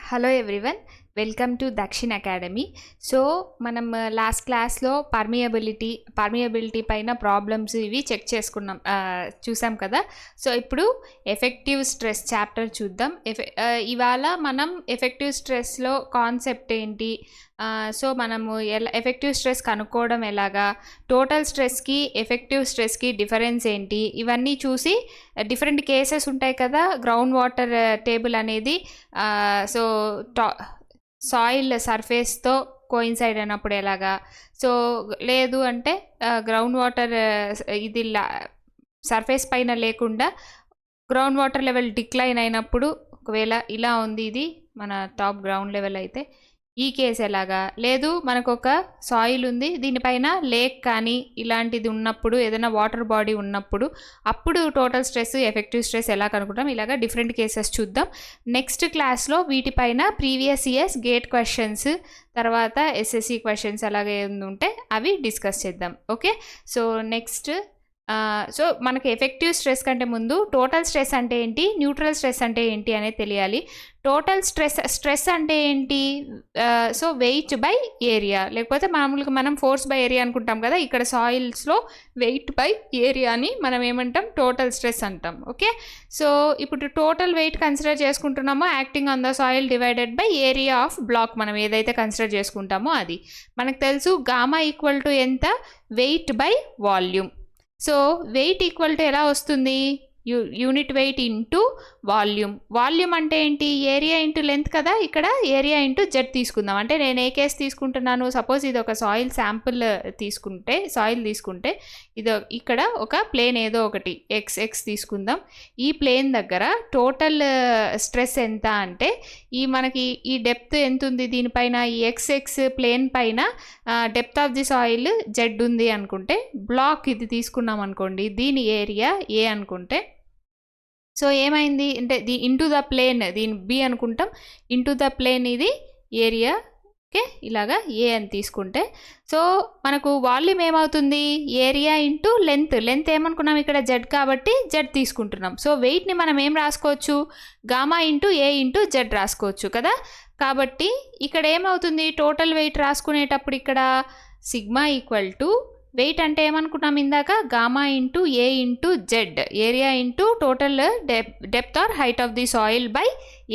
Hello everyone, welcome to Dakshin academy. So మనం last క్లాస్లో permeability పైన ప్రాబ్లమ్స్ ఇవి చెక్ చేసుకున్నాం, చూసాం కదా. సో ఇప్పుడు ఎఫెక్టివ్ స్ట్రెస్ చాప్టర్ చూద్దాం. ఇవాళ మనం ఎఫెక్టివ్ స్ట్రెస్లో కాన్సెప్ట్ ఏంటి, సో మనము ఎఫెక్టివ్ స్ట్రెస్ కనుక్కోవడం ఎలాగా, టోటల్ స్ట్రెస్కి ఎఫెక్టివ్ స్ట్రెస్కి డిఫరెన్స్ ఏంటి, ఇవన్నీ చూసి డిఫరెంట్ కేసెస్ ఉంటాయి కదా. గ్రౌండ్ వాటర్ టేబుల్ అనేది సో సాయిల్ సర్ఫేస్తో కోయిన్సైడ్ అయినప్పుడు ఎలాగా, సో లేదు అంటే గ్రౌండ్ వాటర్ ఇది సర్ఫేస్ పైన లేకుండా గ్రౌండ్ వాటర్ లెవెల్ డిక్లైన్ అయినప్పుడు, ఒకవేళ ఇలా ఉంది ఇది మన టాప్ గ్రౌండ్ లెవెల్ అయితే ఈ కేసు ఎలాగా, లేదు మనకు ఒక సాయిల్ ఉంది దీనిపైన లేక్ కానీ ఇలాంటిది ఉన్నప్పుడు, ఏదైనా వాటర్ బాడీ ఉన్నప్పుడు అప్పుడు టోటల్ స్ట్రెస్ ఎఫెక్టివ్ స్ట్రెస్ ఎలా కనుక్కుంటాం, ఇలాగా డిఫరెంట్ కేసెస్ చూద్దాం. నెక్స్ట్ క్లాస్లో వీటిపైన ప్రీవియస్ ఇయర్స్ గేట్ క్వశ్చన్స్, తర్వాత ఎస్ఎస్సి క్వశ్చన్స్ అలాగే ఉంటే అవి డిస్కస్ చేద్దాం. ఓకే, సో నెక్స్ట్ సో మనకి ఎఫెక్టివ్ స్ట్రెస్ కంటే ముందు టోటల్ స్ట్రెస్ అంటే ఏంటి, న్యూట్రల్ స్ట్రెస్ అంటే ఏంటి అనేది తెలియాలి. టోటల్ స్ట్రెస్ అంటే ఏంటి, సో వెయిట్ బై ఏరియా, లేకపోతే మామూలుగా మనం ఫోర్స్ బై ఏరియా అనుకుంటాం కదా. ఇక్కడ సాయిల్స్లో వెయిట్ బై ఏరియాని మనం ఏమంటాం, టోటల్ స్ట్రెస్ అంటాం. ఓకే, సో ఇప్పుడు టోటల్ వెయిట్ కన్సిడర్ చేసుకుంటున్నామో acting on the soil divided by area of block, మనం ఏదైతే కన్సిడర్ చేసుకుంటామో అది మనకు తెలుసు. గామా ఈక్వల్ టు ఎంత, weight by volume. So weight equal to ఎలా వస్తుంది, unit weight into volume. Volume అంటే ఏంటి, ఏరియా ఇంటూ లెంత్ కదా. ఇక్కడ ఏరియా ఇంటూ జెడ్ తీసుకుందాం. అంటే నేను ఏ కేసు తీసుకుంటున్నాను, సపోజ్ ఇది ఒక సాయిల్ శాంపుల్ తీసుకుంటే ఇది ఇక్కడ ఒక ప్లేన్ ఏదో ఒకటి ఎక్స్ తీసుకుందాం. ఈ ప్లేన్ దగ్గర టోటల్ స్ట్రెస్ ఎంత అంటే మనకి ఈ డెప్త్ ఎంత ఉంది దీనిపైన, ఈ ఎక్స్ ప్లేన్ పైన depth of the soil Z ఉంది అనుకుంటే, బ్లాక్ ఇది తీసుకున్నాం అనుకోండి, దీని ఏరియా ఏ అనుకుంటే, సో ఏమైంది అంటే ఇంటూ ద ప్లేన్, దీని బి అనుకుంటాం, ఇంటూ ద ప్లేన్ ఇది ఏరియా. ఓకే, ఇలాగా ఏ అని తీసుకుంటే, సో మనకు వాల్యూమ్ ఏమవుతుంది, ఏరియా ఇంటూ లెంత్ ఏమనుకున్నాం ఇక్కడ జెడ్ కాబట్టి జెడ్ తీసుకుంటున్నాం. సో వెయిట్ని మనం ఏం రాసుకోవచ్చు, gamma into a into Z రాసుకోవచ్చు కదా. కాబట్టి ఇక్కడ ఏమవుతుంది, టోటల్ వెయిట్ రాసుకునేటప్పుడు ఇక్కడ సిగ్మా ఈక్వల్ టు వెయిట్ అంటే ఏమనుకున్నాం ఇందాక, gamma into a into z, area into total depth or height of the soil by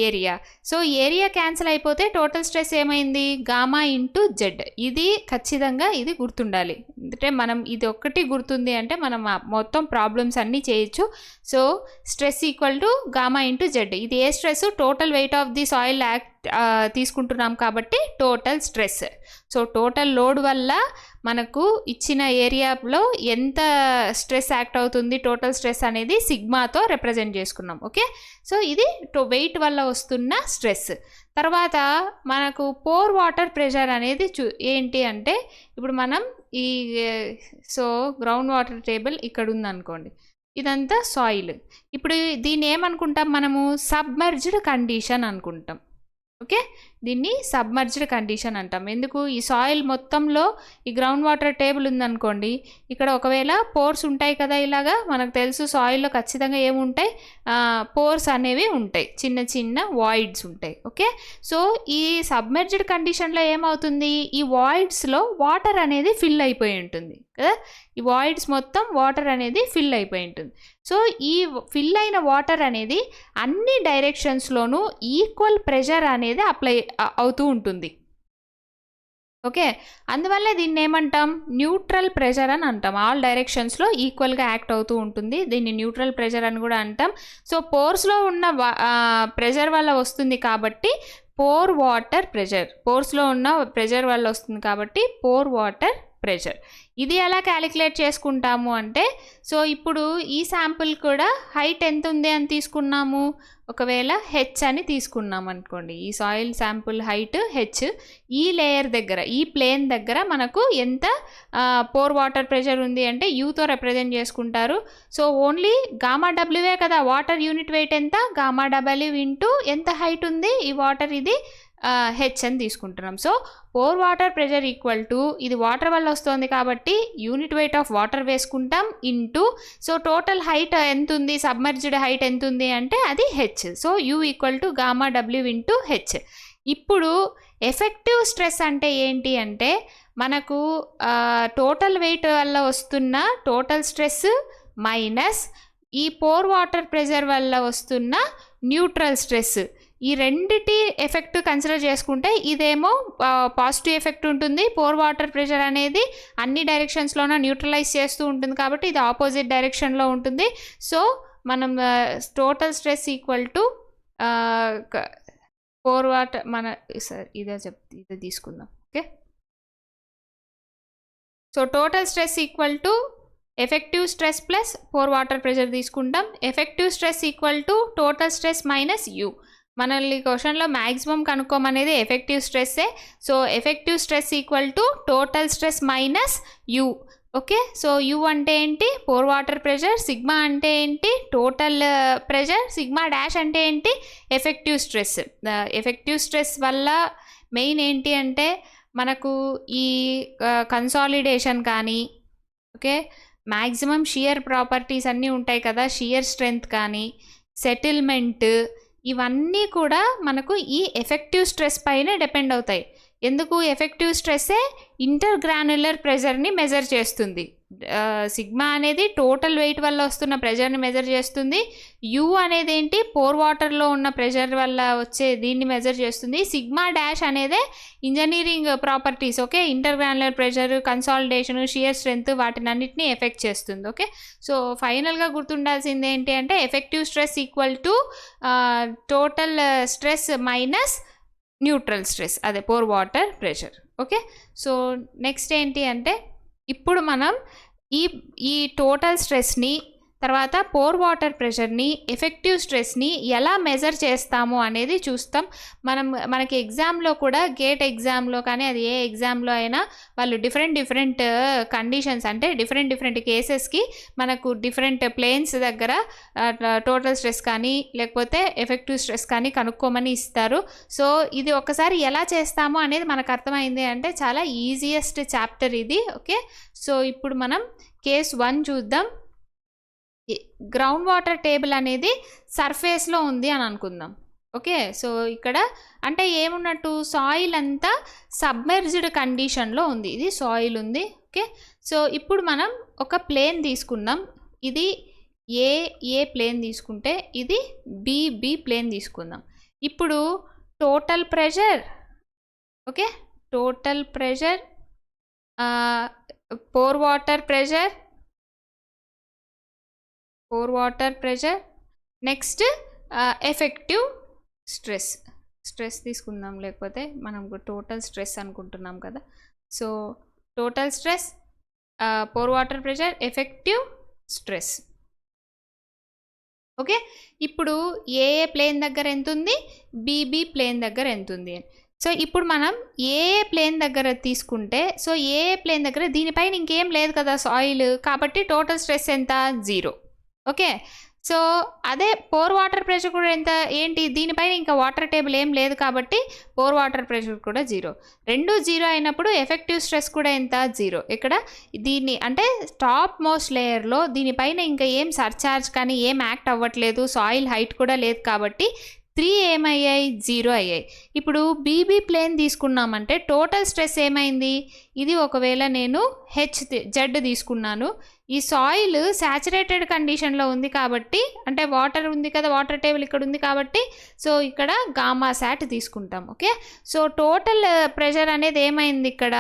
area. So area cancel అయిపోతే టోటల్ స్ట్రెస్ ఏమైంది, గామా ఇంటూ జెడ్. ఇది ఖచ్చితంగా ఇది గుర్తుండాలి. అంటే మనం ఇది ఒక్కటి గుర్తుంది అంటే మనం మొత్తం ప్రాబ్లమ్స్ అన్నీ చేయొచ్చు. So stress equal to gamma into Z. ఇది ఏ stress, total weight of the soil తీసుకుంటున్నాం కాబట్టి total stress. So total load వల్ల మనకు ఇచ్చిన ఏరియాలో ఎంత స్ట్రెస్ యాక్ట్ అవుతుంది, టోటల్ స్ట్రెస్ అనేది సిగ్మాతో రిప్రజెంట్ చేసుకున్నాం. ఓకే, సో ఇది వెయిట్ వల్ల వస్తున్న స్ట్రెస్. తర్వాత మనకు పోర్ వాటర్ ప్రెషర్ అనేది ఏంటి అంటే, ఇప్పుడు మనం సో గ్రౌండ్ వాటర్ టేబుల్ ఇక్కడ ఉందనుకోండి, ఇదంతా సాయిల్. ఇప్పుడు దీన్ని ఏమనుకుంటాం మనము, సబ్మర్జ్డ్ కండిషన్ అనుకుంటాం. ఓకే, దీన్ని సబ్మర్జ్డ్ కండిషన్ అంటాం. ఎందుకు, ఈ సాయిల్ మొత్తంలో ఈ గ్రౌండ్ వాటర్ టేబుల్ ఉందనుకోండి, ఇక్కడ ఒకవేళ పోర్స్ ఉంటాయి కదా, ఇలాగా మనకు తెలుసు సాయిల్లో ఖచ్చితంగా ఏముంటాయి, పోర్స్ అనేవి ఉంటాయి, చిన్న చిన్న వాయిడ్స్ ఉంటాయి. ఓకే, సో ఈ సబ్మర్జ్డ్ కండిషన్లో ఏమవుతుంది, ఈ వాయిడ్స్లో వాటర్ అనేది ఫిల్ అయిపోయి ఉంటుంది కదా. ఈ వాయిడ్స్ మొత్తం వాటర్ అనేది ఫిల్ అయిపోయి ఉంటుంది. సో ఈ ఫిల్ అయిన వాటర్ అనేది అన్ని డైరెక్షన్స్లోనూ ఈక్వల్ ప్రెషర్ అనేది అప్లై అవుతూ ఉంటుంది. ఓకే, అందువల్ల దీన్ని ఏమంటాం, న్యూట్రల్ ప్రెషర్ అని అంటాం. ఆల్ డైరెక్షన్స్లో ఈక్వల్గా యాక్ట్ అవుతూ ఉంటుంది, దీన్ని న్యూట్రల్ ప్రెషర్ అని కూడా అంటాం. సో పోర్స్లో ఉన్న ప్రెషర్ వల్ల వస్తుంది కాబట్టి పోర్ వాటర్ ప్రెషర్, పోర్స్లో ఉన్న ప్రెషర్ వల్ల వస్తుంది కాబట్టి పోర్ వాటర్ ప్రెషర్. ఇది ఎలా క్యాలిక్యులేట్ చేసుకుంటాము అంటే, సో ఇప్పుడు ఈ శాంపుల్ కూడా హైట్ ఎంత ఉంది అని తీసుకున్నాము, ఒకవేళ హెచ్ అని తీసుకున్నాం అనుకోండి, ఈ సాయిల్ శాంపుల్ హైట్ హెచ్, ఈ లేయర్ దగ్గర ఈ ప్లేన్ దగ్గర మనకు ఎంత పోర్ వాటర్ ప్రెషర్ ఉంది అంటే యూతో రిప్రజెంట్ చేసుకుంటారు. సో ఓన్లీ గామా డబ్ల్యూఏ కదా వాటర్ యూనిట్ వెయిట్ ఎంత, గామా డబ్ల్యూ ఇంటూ ఎంత హైట్ ఉంది ఈ వాటర్, ఇది హెచ్ అని తీసుకుంటున్నాం. So pore water pressure equal to, ఇది వాటర్ వల్ల వస్తుంది కాబట్టి యూనిట్ వెయిట్ ఆఫ్ వాటర్ వేసుకుంటాం ఇంటూ, సో టోటల్ హైట్ ఎంత ఉంది, సబ్మర్జ్డ్ హైట్ ఎంత ఉంది అంటే అది h. So u equal to gamma W into h. ఇప్పుడు ఎఫెక్టివ్ స్ట్రెస్ అంటే ఏంటి అంటే మనకు టోటల్ వెయిట్ వల్ల వస్తున్న టోటల్ స్ట్రెస్ మైనస్ ఈ పోర్ వాటర్ ప్రెషర్ వల్ల వస్తున్న న్యూట్రల్ స్ట్రెస్, ఈ రెండిటి ఎఫెక్ట్ కన్సిడర్ చేసుకుంటే ఇదేమో పాజిటివ్ ఎఫెక్ట్ ఉంటుంది. పోర్ వాటర్ ప్రెషర్ అనేది అన్ని డైరెక్షన్స్లోనూ న్యూట్రలైజ్ చేస్తూ ఉంటుంది కాబట్టి ఇది ఆపోజిట్ డైరెక్షన్లో ఉంటుంది. సో మనం total stress equal to pore water ఇదే తీసుకుందాం. Okay, so total stress equal to effective stress plus pore water pressure తీసుకుంటాం. Effective stress equal to total stress minus U. మనల్ని క్వశ్చన్లో మ్యాక్సిమం కనుక్కోమనేది ఎఫెక్టివ్ స్ట్రెస్సే. So effective stress equal to total stress minus U. Okay, so U అంటే ఏంటి, pour water pressure, sigma అంటే ఏంటి, total pressure, sigma dash అంటే ఏంటి, ఎఫెక్టివ్ స్ట్రెస్. ఎఫెక్టివ్ స్ట్రెస్ వల్ల మెయిన్ ఏంటి అంటే మనకు ఈ కన్సాలిడేషన్ కానీ, ఓకే, మ్యాక్సిమం షియర్ ప్రాపర్టీస్ అన్నీ ఉంటాయి కదా, షియర్ స్ట్రెంగ్త్ కానీ, సెటిల్మెంట్, ఇవన్నీ కూడా మనకు ఈ ఎఫెక్టివ్ స్ట్రెస్ పైన డిపెండ్ అవుతాయి. ఎందుకు, ఎఫెక్టివ్ స్ట్రెస్సే ఇంటర్గ్రాన్యులర్ ప్రెషర్ని మెజర్ చేస్తుంది. సిగ్మా అనేది టోటల్ వెయిట్ వల్ల వస్తున్న ప్రెషర్ని మెజర్ చేస్తుంది. యూ అనేది ఏంటి, పోర్ వాటర్లో ఉన్న ప్రెషర్ వల్ల వచ్చే దీన్ని మెజర్ చేస్తుంది. సిగ్మా డాష్ అనేదే engineering properties, okay, intergranular pressure, consolidation, shear strength, వాటిని అన్నిటినీ ఎఫెక్ట్ చేస్తుంది. ఓకే, సో ఫైనల్గా గుర్తుండాల్సింది ఏంటి అంటే effective stress equal to total stress minus neutral stress, అదే pore water pressure. Okay, so next ఏంటి అంటే ఇప్పుడు మనం ఈ టోటల్ స్ట్రెస్ని, తర్వాత పోర్ వాటర్ ప్రెషర్ని, ఎఫెక్టివ్ స్ట్రెస్ని ఎలా మెజర్ చేస్తాము అనేది చూస్తాం. మనకి ఎగ్జామ్లో కూడా, గేట్ ఎగ్జామ్లో కానీ అది ఏ ఎగ్జామ్లో అయినా వాళ్ళు డిఫరెంట్ కండిషన్స్ అంటే డిఫరెంట్ కేసెస్కి మనకు డిఫరెంట్ ప్లేన్స్ దగ్గర టోటల్ స్ట్రెస్ కానీ లేకపోతే ఎఫెక్టివ్ స్ట్రెస్ కానీ కనుక్కోమని ఇస్తారు. సో ఇది ఒకసారి ఎలా చేస్తామో అనేది మనకు అర్థమైంది అంటే చాలా ఈజియెస్ట్ చాప్టర్ ఇది. ఓకే, సో ఇప్పుడు మనం కేస్ 1 చూద్దాం. గ్రౌండ్ వాటర్ టేబుల్ అనేది సర్ఫేస్లో ఉంది అని అనుకుందాం. ఓకే, సో ఇక్కడ అంటే ఏమున్నట్టు, సాయిల్ అంతా సబ్మెర్జ్డ్ కండిషన్లో ఉంది. ఇది సాయిల్ ఉంది. ఓకే, సో ఇప్పుడు మనం ఒక ప్లేన్ తీసుకున్నాం. ఇది ఏ ప్లేన్ తీసుకుంటే ఇది బి ప్లేన్ తీసుకుందాం. ఇప్పుడు total pressure, okay, total pressure, pore water pressure, next effective stress తీసుకుందాం, లేకపోతే మనం టోటల్ స్ట్రెస్ అనుకుంటున్నాం కదా. So total stress, pore water pressure, effective stress. Okay, ఇప్పుడు ఏ ప్లేన్ దగ్గర ఎంత ఉంది, బి ప్లేన్ దగ్గర ఎంత ఉంది. సో ఇప్పుడు మనం ఏ ప్లేన్ దగ్గర తీసుకుంటే, సో ఏ ప్లేన్ దగ్గర దీనిపైన ఇంకేం లేదు కదా సాయిల్, కాబట్టి టోటల్ స్ట్రెస్ ఎంత, 0. ఓకే, సో అదే పోర్ వాటర్ ప్రెషర్ కూడా ఎంత ఏంటి, దీనిపైన ఇంకా వాటర్ టేబుల్ ఏం లేదు కాబట్టి పోర్ వాటర్ ప్రెషర్ కూడా 0. రెండు 0 అయినప్పుడు ఎఫెక్టివ్ స్ట్రెస్ కూడా ఎంత, 0. ఇక్కడ దీన్ని అంటే టాప్ మోస్ట్ లేయర్లో దీనిపైన ఇంకా ఏం సర్చార్జ్ కానీ ఏం యాక్ట్ అవ్వట్లేదు, సాయిల్ హైట్ కూడా లేదు కాబట్టి 3 ఏమయ్యాయి, 0 అయ్యాయి. ఇప్పుడు బీబీ ప్లేన్ తీసుకున్నామంటే టోటల్ స్ట్రెస్ ఏమైంది, ఇది ఒకవేళ నేను జెడ్ తీసుకున్నాను, ఈ సాయిల్ శాచురేటెడ్ కండిషన్లో ఉంది కాబట్టి, అంటే వాటర్ ఉంది కదా, వాటర్ టేబుల్ ఇక్కడ ఉంది కాబట్టి, సో ఇక్కడ గామా శాట్ తీసుకుంటాం. ఓకే, సో టోటల్ ప్రెషర్ అనేది ఏమైంది ఇక్కడ,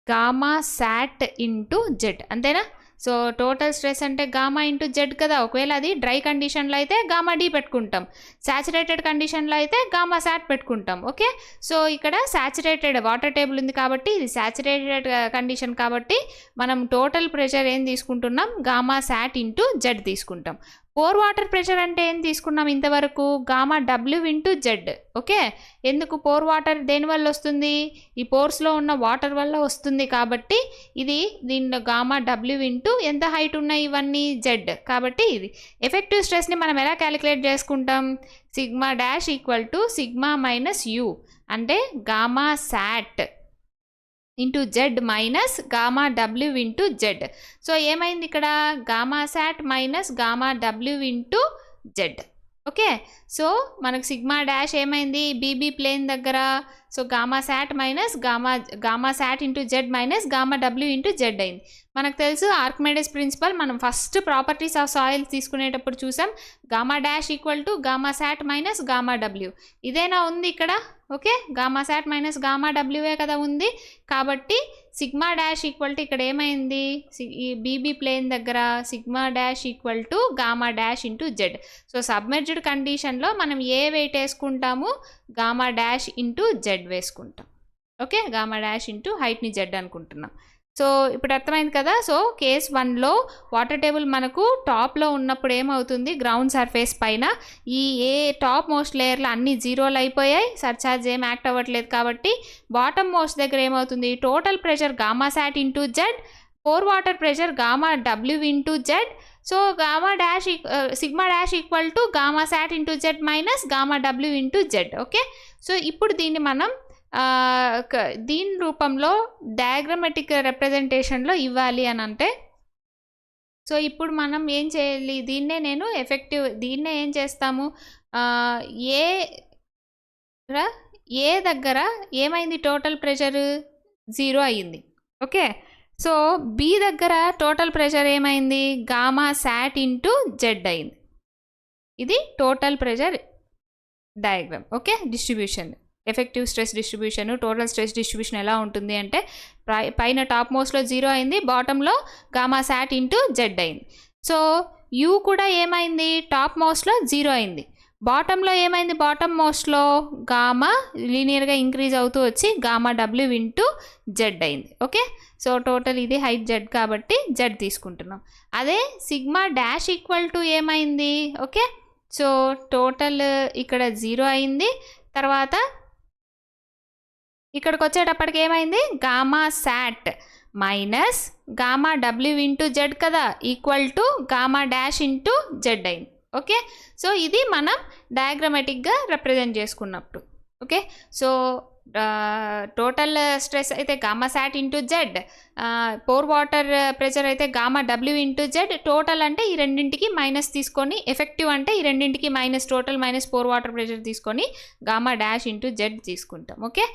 గామా శాట్ ఇంటూ జెడ్, అంతేనా. సో టోటల్ స్ట్రెస్ అంటే గామా ఇంటూ జెడ్ కదా. ఒకవేళ అది డ్రై కండిషన్లో అయితే గామా డి పెట్టుకుంటాం, శాచురేటెడ్ కండిషన్లో అయితే గామా శాట్ పెట్టుకుంటాం. ఓకే, సో ఇక్కడ శాచురేటెడ్ వాటర్ టేబుల్ ఉంది కాబట్టి ఇది శాచురేటెడ్ కండిషన్ కాబట్టి మనం టోటల్ ప్రెషర్ ఏం తీసుకుంటున్నాం, గామా శాట్ ఇంటూ జెడ్ తీసుకుంటాం. పోర్ వాటర్ ప్రెషర్ అంటే ఏం తీసుకున్నాం ఇంతవరకు, gamma W into Z. Okay, ఎందుకు పోర్ వాటర్ దేనివల్ల వస్తుంది, ఈ పోర్స్లో ఉన్న వాటర్ వల్ల వస్తుంది కాబట్టి ఇది దీనిలో గామా డబ్ల్యూ ఇంటూ ఎంత హైట్ ఉన్నాయి ఇవన్నీ జెడ్. కాబట్టి ఇది ఎఫెక్టివ్ స్ట్రెస్ని మనం ఎలా క్యాలిక్యులేట్ చేసుకుంటాం, sigma dash equal to sigma minus u, అంటే gamma sat into Z minus gamma W into Z. So ఏమైంది ఇక్కడ, gamma sat minus gamma W into Z. Okay, so మనకు సిగ్మా డాష్ ఏమైంది బీబీ ప్లేన్ దగ్గర, so gamma sat minus gamma sat into Z minus gamma W into Z అయింది. మనకు తెలుసు Archimedes principle, మనం first properties of soil తీసుకునేటప్పుడు చూసాం, gamma dash equal to gamma sat minus gamma W. ఇదేనా ఉంది ఇక్కడ, okay, gamma sat minus gamma డబ్ల్యూఏ కదా ఉంది. కాబట్టి సిగ్మా డాష్ ఈక్వల్ టు ఇక్కడ ఏమైంది, ఈ బీబీ ప్లేన్ దగ్గర sigma dash equal to gamma dash into Z. So submerged కండిషన్లో మనం ఏ వెయిట్ వేసుకుంటాము, గామా డాష్ ఇంటూ జెడ్ వేసుకుంటాం. ఓకే, గామా డాష్ ఇంటూ హైట్ని జెడ్ అనుకుంటున్నాం. సో ఇప్పుడు అర్థమైంది కదా. సో కేస్ 1లో వాటర్ టేబుల్ మనకు టాప్లో ఉన్నప్పుడు ఏమవుతుంది, గ్రౌండ్ సర్ఫేస్ పైన ఈ ఏ టాప్ మోస్ట్ లేయర్లో అన్ని జీరోలు అయిపోయాయి, సర్చార్జ్ ఏం యాక్ట్ అవ్వట్లేదు. కాబట్టి బాటమ్ మోస్ట్ దగ్గర ఏమవుతుంది, total pressure gamma sat into Z, pore water pressure gamma W into Z. So gamma dash sigma dash equal to gamma sat into Z minus gamma W into Z. Okay, so ఇప్పుడు దీన్ని మనం దీని రూపంలో diagrammatic రిప్రజెంటేషన్లో ఇవ్వాలి అని అంటే, so ఇప్పుడు మనం ఏం చేయాలి, దీన్నే ఏం చేస్తాము, ఏ దగ్గర ఏమైంది, టోటల్ ప్రెషర్ 0 అయ్యింది. ఓకే, సో బి దగ్గర టోటల్ ప్రెషర్ ఏమైంది, గామా సాట్ ఇంటూ జెడ్ అయింది. ఇది total pressure diagram. Okay, distribution, effective stress distribution, total stress distribution ఎలా ఉంటుంది అంటే, పైన టాప్ మోస్ట్లో 0 అయింది, బాటంలో గామా సాట్ ఇంటూ జెడ్ అయింది. సో యూ కూడా ఏమైంది, టాప్ మోస్ట్లో 0 అయింది, బాటంలో ఏమైంది, బాటమ్ మోస్ట్లో గామా లీనియర్గా ఇంక్రీజ్ అవుతూ వచ్చి గామా డబ్ల్యూ ఇంటూ జెడ్ అయింది. ఓకే, సో టోటల్ ఇది హైట్ జెడ్ కాబట్టి జెడ్ తీసుకుంటున్నాం. అదే సిగ్మా డాష్ ఈక్వల్ టు ఏమైంది, ఓకే, సో టోటల్ ఇక్కడ 0 అయింది, తర్వాత ఇక్కడికి వచ్చేటప్పటికి ఏమైంది, gamma sat minus gamma W into Z కదా, equal to gamma dash into Z అయింది. ఓకే, సో ఇది మనం డయాగ్రమాటిక్గా రిప్రజెంట్ చేసుకున్నప్పుడు. ఓకే, సో టోటల్ స్ట్రెస్ అయితే gamma sat into Z, pore water pressure అయితే gamma W into Z. Total అంటే ఈ రెండింటికి మైనస్ తీసుకొని, ఎఫెక్టివ్ అంటే ఈ రెండింటికి minus, total minus pore water pressure తీసుకొని గామా డాష్ ఇంటూ జెడ్ తీసుకుంటాం. ఓకే,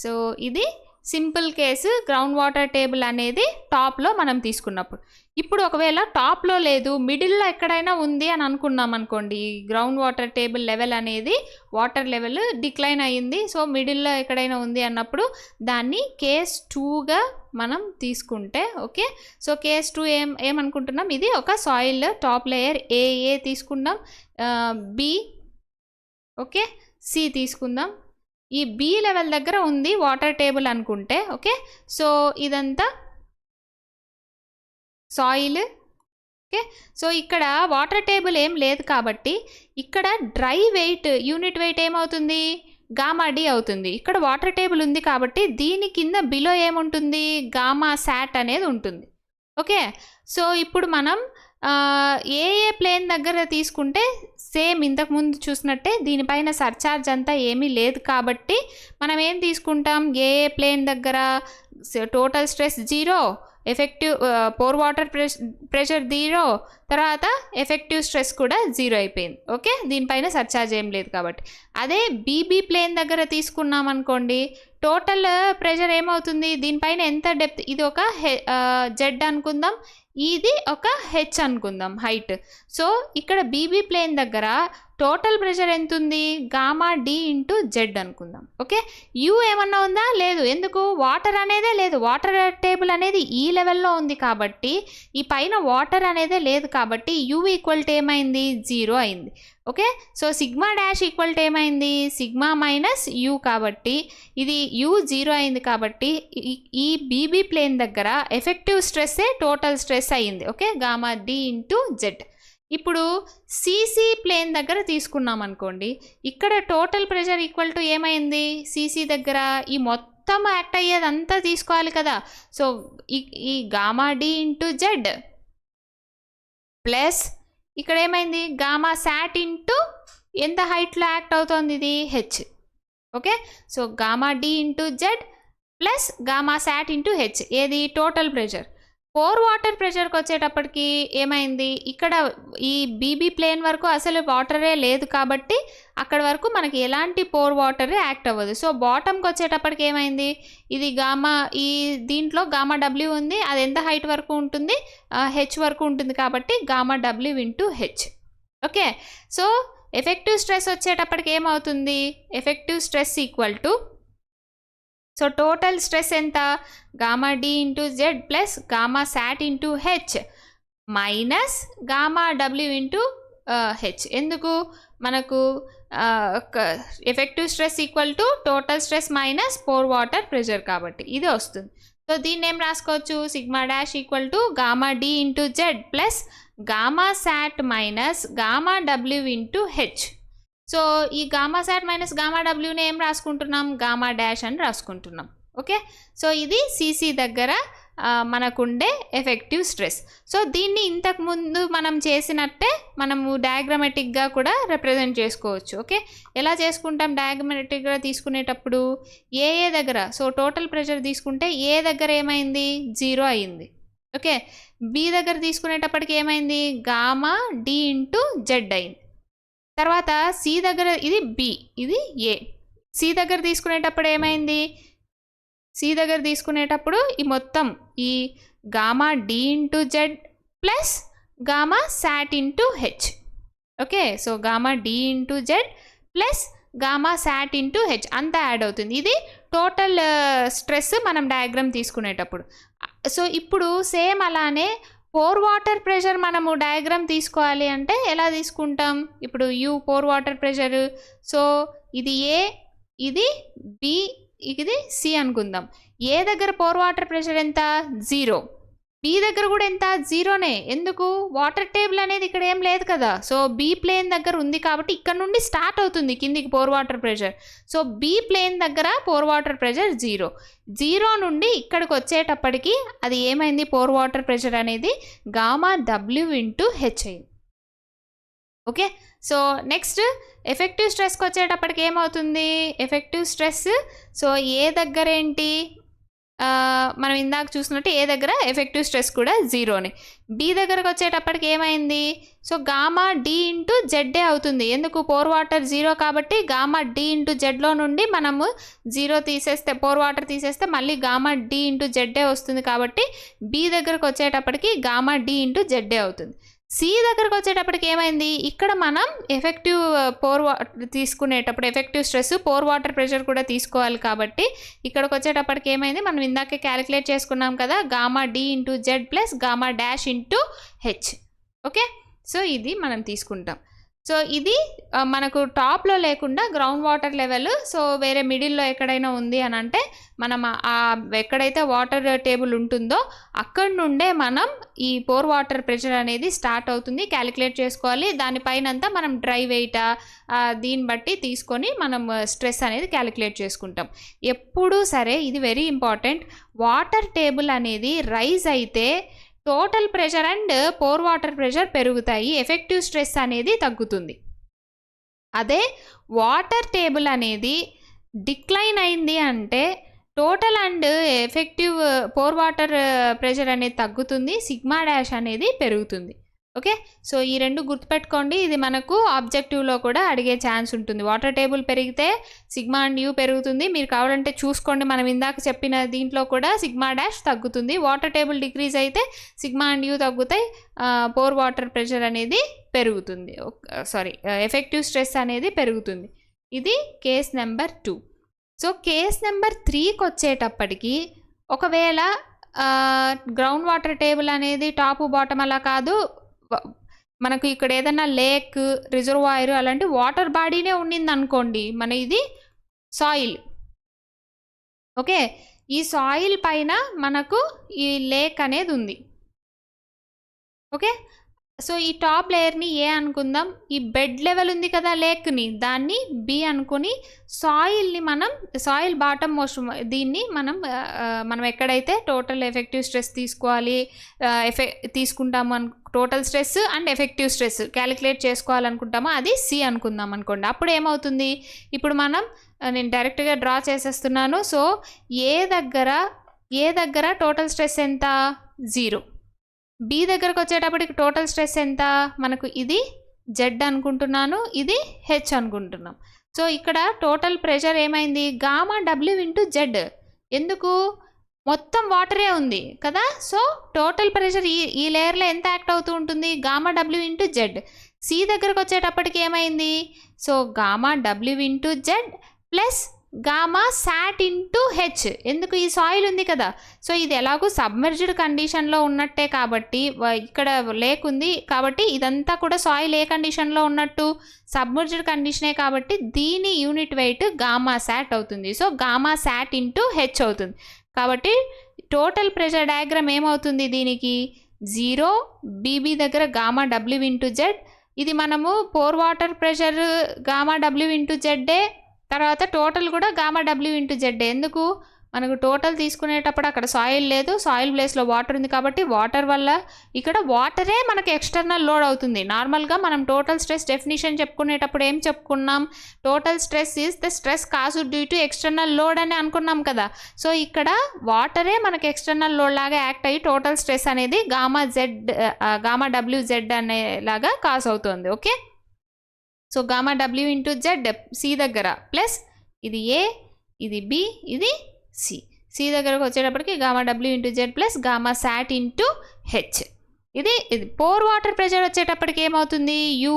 సో ఇది simple case, ground water table అనేది టాప్లో మనం తీసుకున్నప్పుడు. ఇప్పుడు ఒకవేళ టాప్లో లేదు, మిడిల్లో ఎక్కడైనా ఉంది అని అనుకున్నాం అనుకోండి, గ్రౌండ్ వాటర్ టేబుల్ లెవెల్ అనేది వాటర్ లెవెల్ డిక్లైన్ అయ్యింది, సో మిడిల్లో ఎక్కడైనా ఉంది అన్నప్పుడు దాన్ని కేస్ 2గా మనం తీసుకుంటే. ఓకే, సో కేస్ 2 ఏమనుకుంటున్నాం, ఇది ఒక సాయిల్ టాప్ లేయర్ ఏ తీసుకుందాం, బి, ఓకే, సి తీసుకుందాం. ఈ బి లెవెల్ దగ్గర ఉంది వాటర్ టేబుల్ అనుకుంటే. ఓకే, సో ఇదంతా సాయిల్. ఓకే, సో ఇక్కడ వాటర్ టేబుల్ ఏం లేదు కాబట్టి ఇక్కడ డ్రై వెయిట్, యూనిట్ వెయిట్ ఏమవుతుంది, గామా డి అవుతుంది. ఇక్కడ వాటర్ టేబుల్ ఉంది కాబట్టి దీని కింద బిలో ఏముంటుంది, గామా సాట్ అనేది ఉంటుంది. ఓకే, సో ఇప్పుడు మనం ఏ ప్లేన్ దగ్గర తీసుకుంటే సేమ్ ఇంతకుముందు చూసినట్టే దీనిపైన సర్చార్జ్ అంతా ఏమీ లేదు కాబట్టి మనం ఏం తీసుకుంటాం, ఏ ప్లేన్ దగ్గర total stress 0, effective pore water pressure 0, తర్వాత ఎఫెక్టివ్ స్ట్రెస్ కూడా 0 అయిపోయింది. ఓకే, దీనిపైన సర్చార్జ్ ఏం లేదు కాబట్టి. అదే బీబీ ప్లేన్ దగ్గర తీసుకున్నాం అనుకోండి, టోటల్ ప్రెషర్ ఏమవుతుంది, దీనిపైన ఎంత డెప్త్, ఇది ఒక జెడ్ అనుకుందాం, ఇది ఒక హెచ్ అనుకుందాం హైట్. సో ఇక్కడ బీబీ ప్లేన్ దగ్గర టోటల్ ప్రెషర్ ఎంత ఉంది, గామా డి ఇంటూ జెడ్ అనుకుందాం. ఓకే, యూ ఏమన్నా ఉందా, లేదు, ఎందుకు, వాటర్ అనేదే లేదు, వాటర్ టేబుల్ అనేది ఈ లెవెల్లో ఉంది కాబట్టి, ఈ పైన వాటర్ అనేదే లేదు కాబట్టి యూ ఈక్వల్ టు ఏమైంది, 0 అయింది. Okay, so sigma dash equal to ఏమైంది, సిగ్మా మైనస్ యూ కాబట్టి ఇది యూ 0 అయింది కాబట్టి ఈ బీబీ ప్లేన్ దగ్గర ఎఫెక్టివ్ స్ట్రెస్సే టోటల్ స్ట్రెస్ అయ్యింది. Okay, gamma D into z. ఇప్పుడు సీసీ ప్లేన్ దగ్గర తీసుకున్నాం అనుకోండి, ఇక్కడ టోటల్ ప్రెషర్ ఈక్వల్ టు ఏమైంది, సీసీ దగ్గర ఈ మొత్తం యాక్ట్ అయ్యేదంతా తీసుకోవాలి కదా. సో ఈ gamma D into Z plus ఇక్కడ ఏమైంది గామా శాట్ ఇంటూ ఎంత హైట్లో యాక్ట్ అవుతుంది ఇది h. Okay, so gamma D into Z plus gamma sat into h, ఏది టోటల్ ప్రెషర్. పోర్ వాటర్ ప్రెషర్కి వచ్చేటప్పటికి ఏమైంది, ఇక్కడ ఈ బీబీ ప్లేన్ వరకు అసలు వాటరే లేదు కాబట్టి అక్కడ వరకు మనకి ఎలాంటి పోర్ వాటర్ యాక్ట్ అవ్వదు. సో బాటమ్కి వచ్చేటప్పటికి ఏమైంది, ఇది గామా ఈ దీంట్లో గామా డబ్ల్యూ ఉంది, అది ఎంత హైట్ వరకు ఉంటుంది, హెచ్ వరకు ఉంటుంది కాబట్టి gamma W into H. Okay, so effective stress వచ్చేటప్పటికి ఏమవుతుంది, effective stress equal to, so total stress ఎంత, gamma D into Z plus gamma sat into H minus gamma W into H. ఎందుకు మనకు effective stress equal to total stress minus pore water pressure కాబట్టి ఇది వస్తుంది. So దీన్ని ఏం రాసుకోవచ్చు, sigma dash equal to gamma D into Z plus gamma sat minus gamma W into H. So ఈ gamma sat minus gamma డబ్ల్యూని ఏం రాసుకుంటున్నాం, gamma dash అని రాసుకుంటున్నాం. Okay, so ఇది సీసీ దగ్గర మనకుండే ఎఫెక్టివ్ స్ట్రెస్. సో దీన్ని ఇంతకుముందు మనం చేసినట్టే మనము డయాగ్రమెటిక్గా కూడా రిప్రజెంట్ చేసుకోవచ్చు. ఓకే, ఎలా చేసుకుంటాం డయాగ్రమెటిక్గా తీసుకునేటప్పుడు, ఏ దగ్గర, సో టోటల్ ప్రెషర్ తీసుకుంటే ఏ దగ్గర ఏమైంది, 0 అయింది. ఓకే, బి దగ్గర తీసుకునేటప్పటికి ఏమైంది, గామా డి ఇంటూ జెడ్ అయింది. తర్వాత సి దగ్గర ఇది బి, ఇది ఏ. సి దగ్గర తీసుకునేటప్పుడు ఏమైంది, సి దగ్గర తీసుకునేటప్పుడు ఈ మొత్తం ఈ gamma D into Z plus gamma sat into H. Okay, so gamma D into Z plus gamma sat into h అంతా యాడ్ అవుతుంది. ఇది టోటల్ స్ట్రెస్ మనం డయాగ్రామ్ తీసుకునేటప్పుడు. సో ఇప్పుడు సేమ్ అలానే పోర్ వాటర్ ప్రెషర్ మనము డయాగ్రామ్ తీసుకోవాలి అంటే ఎలా తీసుకుంటాం, ఇప్పుడు u pore water pressure, so ఇది ఏ, ఇది బి, ఇది సి అనుకుందాం. ఏ దగ్గర పోర్ వాటర్ ప్రెషర్ ఎంత, 0. బి దగ్గర కూడా ఎంత, 0నే. ఎందుకు, వాటర్ టేబుల్ అనేది ఇక్కడ ఏం లేదు కదా. సో బి ప్లేన్ దగ్గర ఉంది కాబట్టి ఇక్కడ నుండి స్టార్ట్ అవుతుంది కిందికి pore water pressure. So B plane దగ్గర పోర్ వాటర్ ప్రెషర్ 0 నుండి ఇక్కడికి వచ్చేటప్పటికి అది ఏమైంది, పోర్ వాటర్ ప్రెషర్ అనేది గామా డబ్ల్యూ ఇంటూ హెచ్ అయింది. ఓకే, సో నెక్స్ట్ ఎఫెక్టివ్ స్ట్రెస్కి వచ్చేటప్పటికి ఏమవుతుంది, ఎఫెక్టివ్ స్ట్రెస్, సో ఏ దగ్గర ఏంటి, మనం ఇందాక చూసినట్టు ఏ దగ్గర ఎఫెక్టివ్ స్ట్రెస్ కూడా 0నే. బి దగ్గరకు వచ్చేటప్పటికి ఏమైంది, సో గామా డి ఇంటూ జెడ్డే అవుతుంది. ఎందుకు, పోర్ వాటర్ 0 కాబట్టి గామా డి ఇంటూ జెడ్లో నుండి మనము 0 తీసేస్తే, పోర్ వాటర్ తీసేస్తే మళ్ళీ గామా డి ఇంటూ జెడ్డే వస్తుంది కాబట్టి బి దగ్గరకు వచ్చేటప్పటికి గామా డి ఇంటూ జెడ్డే అవుతుంది. సి దగ్గరకు వచ్చేటప్పటికి ఏమైంది, ఇక్కడ మనం ఎఫెక్టివ్ పోర్ తీసుకునేటప్పుడు effective stress pore water pressure కూడా తీసుకోవాలి కాబట్టి ఇక్కడికి వచ్చేటప్పటికి ఏమైంది, మనం ఇందాకే క్యాలిక్యులేట్ చేసుకున్నాం కదా, gamma D into Z plus gamma dash into H. Okay, so ఇది మనం తీసుకుంటాం. సో ఇది మనకు టాప్లో లేకుండా గ్రౌండ్ వాటర్ లెవెల్, సో వేరే మిడిల్లో ఎక్కడైనా ఉంది అని అంటే మనం ఎక్కడైతే వాటర్ టేబుల్ ఉంటుందో అక్కడ నుండే మనం ఈ పోర్ వాటర్ ప్రెషర్ అనేది స్టార్ట్ అవుతుంది, క్యాలిక్యులేట్ చేసుకోవాలి. దానిపైనంతా మనం డ్రై వెయిటా దీన్ని బట్టి తీసుకొని మనం స్ట్రెస్ అనేది క్యాలిక్యులేట్ చేసుకుంటాం. ఎప్పుడూ సరే ఇది వెరీ ఇంపార్టెంట్, వాటర్ టేబుల్ అనేది రైజ్ అయితే total pressure and pore water pressure పెరుగుతాయి, ఎఫెక్టివ్ స్ట్రెస్ అనేది తగ్గుతుంది. అదే వాటర్ టేబుల్ అనేది డిక్లైన్ అయింది అంటే total and effective pore water pressure అనేది తగ్గుతుంది, సిగ్మా డాష్ అనేది పెరుగుతుంది. ఓకే, సో ఈ రెండు గుర్తుపెట్టుకోండి, ఇది మనకు ఆబ్జెక్టివ్లో కూడా అడిగే ఛాన్స్ ఉంటుంది. వాటర్ టేబుల్ పెరిగితే సిగ్మా అండ్ యూ పెరుగుతుంది, మీరు కావాలంటే చూసుకోండి, మనం ఇందాక చెప్పిన దీంట్లో కూడా సిగ్మా డాష్ తగ్గుతుంది. వాటర్ టేబుల్ డిక్రీజ్ అయితే సిగ్మా అండ్ యూ తగ్గుతాయి, పోర్ వాటర్ ప్రెషర్ అనేది పెరుగుతుంది, ఎఫెక్టివ్ స్ట్రెస్ అనేది పెరుగుతుంది. ఇది case number 2. So case number 3కి వచ్చేటప్పటికి ఒకవేళ గ్రౌండ్ వాటర్ టేబుల్ అనేది టాప్ బాటమ్ అలా కాదు, మనకు ఇక్కడ ఏదైనా లేక్, రిజర్వాయర్ అలాంటి వాటర్ బాడీనే ఉండింది అనుకోండి, మన ఇది సాయిల్. ఓకే, ఈ సాయిల్ పైన మనకు ఈ లేక్ అనేది ఉంది. ఓకే, సో ఈ టాప్ లేయర్ని ఏ అనుకుందాం, ఈ బెడ్ లెవెల్ ఉంది కదా లేక్ని, దాన్ని బి అనుకుని సాయిల్ని మనం సాయిల్ బాటమ్ మోస్ట్ దీన్ని మనం ఎక్కడైతే టోటల్ ఎఫెక్టివ్ స్ట్రెస్ తీసుకోవాలి తీసుకుంటాము total stress and effective stress calculate చేసుకోవాలనుకుంటామో అది సి అనుకుందాం అనుకోండి. అప్పుడు ఏమవుతుంది, ఇప్పుడు నేను డైరెక్ట్గా డ్రా చేసేస్తున్నాను. సో ఏ దగ్గర టోటల్ స్ట్రెస్ ఎంత, 0. బి దగ్గరకు వచ్చేటప్పటికి టోటల్ స్ట్రెస్ ఎంత, మనకు ఇది జెడ్ అనుకుంటున్నాను, ఇది హెచ్ అనుకుంటున్నాం. సో ఇక్కడ టోటల్ ప్రెషర్ ఏమైంది, గామా డబ్ల్యూ ఇంటూ జెడ్. ఎందుకు, మొత్తం వాటరే ఉంది కదా. సో టోటల్ ప్రెషర్ ఈ లేయర్లో ఎంత యాక్ట్ అవుతూ ఉంటుంది, gamma W into Z. C దగ్గరకు వచ్చేటప్పటికి ఏమైంది, so gamma W into Z plus gamma sat into H. ఎందుకు, ఈ సాయిల్ ఉంది కదా. సో ఇది ఎలాగో సబ్మెర్జ్డ్ కండిషన్లో ఉన్నట్టే కాబట్టి, ఇక్కడ లేక్ ఉంది కాబట్టి ఇదంతా కూడా సాయిల్ ఏ కండిషన్లో ఉన్నట్టు, సబ్మెర్జ్డ్ కండిషనే కాబట్టి దీని యూనిట్ వెయిట్ గామా సాట్ అవుతుంది. So gamma sat into H అవుతుంది. కాబట్టి టోటల్ ప్రెషర్ డయాగ్రామ్ ఏమవుతుంది దీనికి, 0 బీబీ దగ్గర గామా డబ్ల్యూ ఇంటూ జెడ్. ఇది మనము pore water pressure gamma W into జెడ్డే, తర్వాత టోటల్ కూడా గామా డబ్ల్యూ ఇంటూ జెడ్. ఎందుకు, మనకు టోటల్ తీసుకునేటప్పుడు అక్కడ సాయిల్ లేదు, సాయిల్ ప్లేస్లో వాటర్ ఉంది కాబట్టి వాటర్ వల్ల ఇక్కడ వాటరే మనకి ఎక్స్టర్నల్ లోడ్ అవుతుంది. నార్మల్గా మనం టోటల్ స్ట్రెస్ డెఫినిషన్ చెప్పుకునేటప్పుడు ఏం చెప్పుకున్నాం, total stress is the stress caused due to external load అని అనుకున్నాం కదా. సో ఇక్కడ వాటరే మనకి ఎక్స్టర్నల్ లోడ్ లాగా యాక్ట్ అయ్యి టోటల్ స్ట్రెస్ అనేది గామా డబ్ల్యూ జెడ్ అనేలాగా కాజ్ అవుతుంది. Okay, so gamma W into Z C దగ్గర ప్లస్ ఇది ఏ, ఇది బి, ఇది సి దగ్గరకు వచ్చేటప్పటికి gamma W into Z plus gamma sat into H. ఇది పోర్ వాటర్ ప్రెషర్ వచ్చేటప్పటికి ఏమవుతుంది, యూ.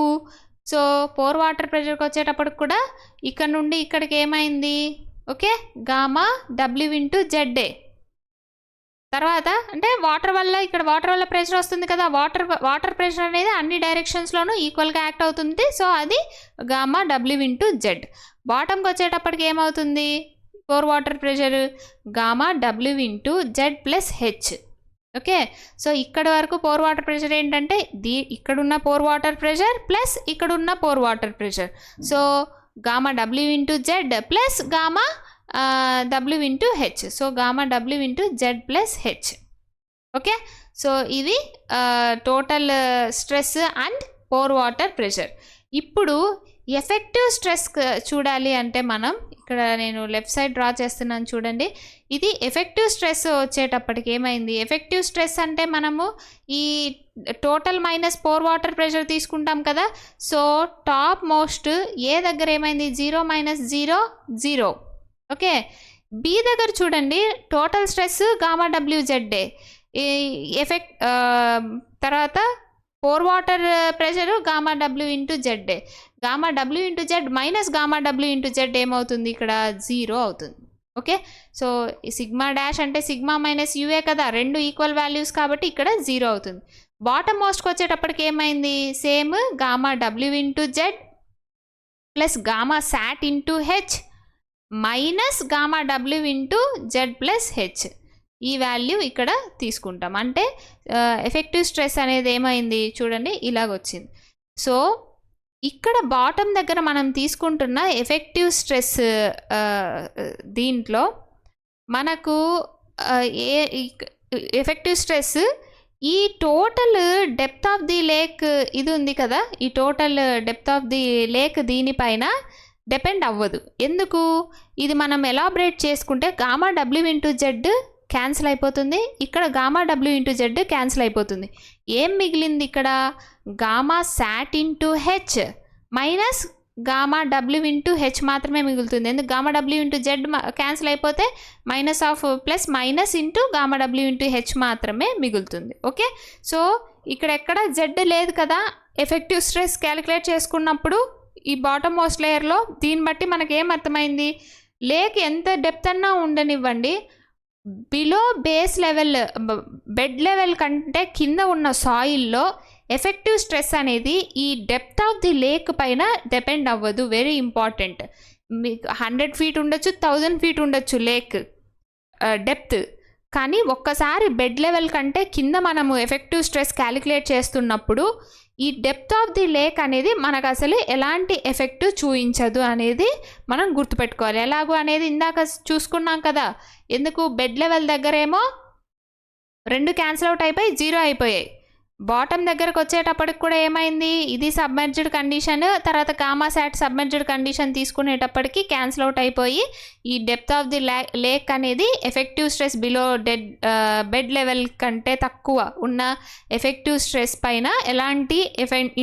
సో పోర్ వాటర్ ప్రెషర్కి వచ్చేటప్పటికి కూడా ఇక్కడ నుండి ఇక్కడికి ఏమైంది, okay, gamma W into ZA. తర్వాత అంటే వాటర్ వల్ల ప్రెషర్ వస్తుంది కదా, వాటర్ ప్రెషర్ అనేది అన్ని డైరెక్షన్స్లోనూ ఈక్వల్గా యాక్ట్ అవుతుంది. సో అది గామా డబ్ల్యూ ఇంటూ జెడ్. బాటమ్కి వచ్చేటప్పటికి ఏమవుతుంది, pore water pressure gamma W into Z plus H. Okay, so ఇక్కడ వరకు పోర్ వాటర్ ప్రెషర్ ఏంటంటే ఇక్కడున్న పోర్ వాటర్ ప్రెషర్ ప్లస్ ఇక్కడున్న pore water pressure. So gamma W into Z plus gamma W into H. So gamma W into Z plus H. Okay, so ఇది total stress and pore water pressure. ఇప్పుడు effective stress చూడాలి అంటే మనం ఇక్కడ నేను left side draw చేస్తున్నాను చూడండి. ఇది ఎఫెక్టివ్ స్ట్రెస్ వచ్చేటప్పటికి ఏమైంది, ఎఫెక్టివ్ స్ట్రెస్ అంటే మనము ఈ total minus pore water pressure తీసుకుంటాం కదా. సో టాప్ మోస్ట్ ఏ దగ్గర ఏమైంది, 0 మైనస్ 0 0. ఓకే, బి దగ్గర చూడండి total stress gamma W Z A, effect తర్వాత pore water pressure gamma W into Z A. Gamma W into Z minus gamma W into Z ఏమవుతుంది, ఇక్కడ 0 అవుతుంది. ఓకే, సో సిగ్మా డాష్ అంటే sigma minus U A కదా, రెండు equal values కాబట్టి ఇక్కడ 0 అవుతుంది. బాటమ్ మోస్ట్కి వచ్చేటప్పటికి ఏమైంది, same gamma W into Z plus gamma sat into H minus gamma W into Z plus H. ఈ వాల్యూ ఇక్కడ తీసుకుంటాం. అంటే ఎఫెక్టివ్ స్ట్రెస్ అనేది ఏమైంది చూడండి, ఇలాగొచ్చింది. సో ఇక్కడ బాటమ్ దగ్గర మనం తీసుకుంటున్న ఎఫెక్టివ్ స్ట్రెస్ దీంట్లో మనకు ఎఫెక్టివ్ స్ట్రెస్ ఈ total depth of the lake ఇది ఉంది కదా, ఈ total depth of the lake దీనిపైన డిపెండ్ అవ్వదు. ఎందుకు, ఇది మనం ఎలాబరేట్ చేసుకుంటే gamma W into Z cancel అయిపోతుంది, ఇక్కడ gamma W into Z cancel అయిపోతుంది. ఏం మిగిలింది ఇక్కడ, gamma sat into H minus gamma W into H మాత్రమే మిగులుతుంది. ఎందుకు, gamma W into Z cancel అయిపోతే plus minus into gamma W into H మాత్రమే మిగులుతుంది. ఓకే, సో ఇక్కడ ఎక్కడ జెడ్ లేదు కదా, ఎఫెక్టివ్ స్ట్రెస్ క్యాలిక్యులేట్ చేసుకున్నప్పుడు ఈ బాటమ్ మోస్ట్ లేయర్లో దీన్ని బట్టి మనకి ఏం అర్థమైంది, లేక్ ఎంత డెప్త్ అన్నా ఉండనివ్వండి, below base level bed level కంటే కింద ఉన్న సాయిల్లో ఎఫెక్టివ్ స్ట్రెస్ అనేది ఈ డెప్త్ ఆఫ్ ది లేక్ పైన డిపెండ్ అవ్వదు. Very important. మీకు 100 feet ఉండొచ్చు, 1000 feet ఉండొచ్చు లేక్ డెప్త్, కానీ ఒక్కసారి బెడ్ లెవెల్ కంటే కింద మనము ఎఫెక్టివ్ స్ట్రెస్ క్యాలిక్యులేట్ చేస్తున్నప్పుడు ఈ డెప్త్ ఆఫ్ ది లేక్ అనేది మనకు అసలు ఎలాంటి ఎఫెక్ట్ చూపించదు అనేది మనం గుర్తుపెట్టుకోవాలి. ఎలాగో అనేది ఇందాక చూసుకున్నాం కదా, ఎందుకు బెడ్ లెవెల్ దగ్గరేమో 2 క్యాన్సిల్ అవుట్ అయిపోయి 0 అయిపోయాయి. బాటమ్ దగ్గరకు వచ్చేటప్పటికి కూడా ఏమైంది, ఇది సబ్మెర్జ్డ్ కండిషన్, తర్వాత గామా శాట్ సబ్మెర్జ్డ్ కండిషన్ తీసుకునేటప్పటికి క్యాన్సిల్ అవుట్ అయిపోయి ఈ డెప్త్ ఆఫ్ ది లేక్ అనేది effective stress below bed level కంటే తక్కువ ఉన్న ఎఫెక్టివ్ స్ట్రెస్ పైన ఎలాంటి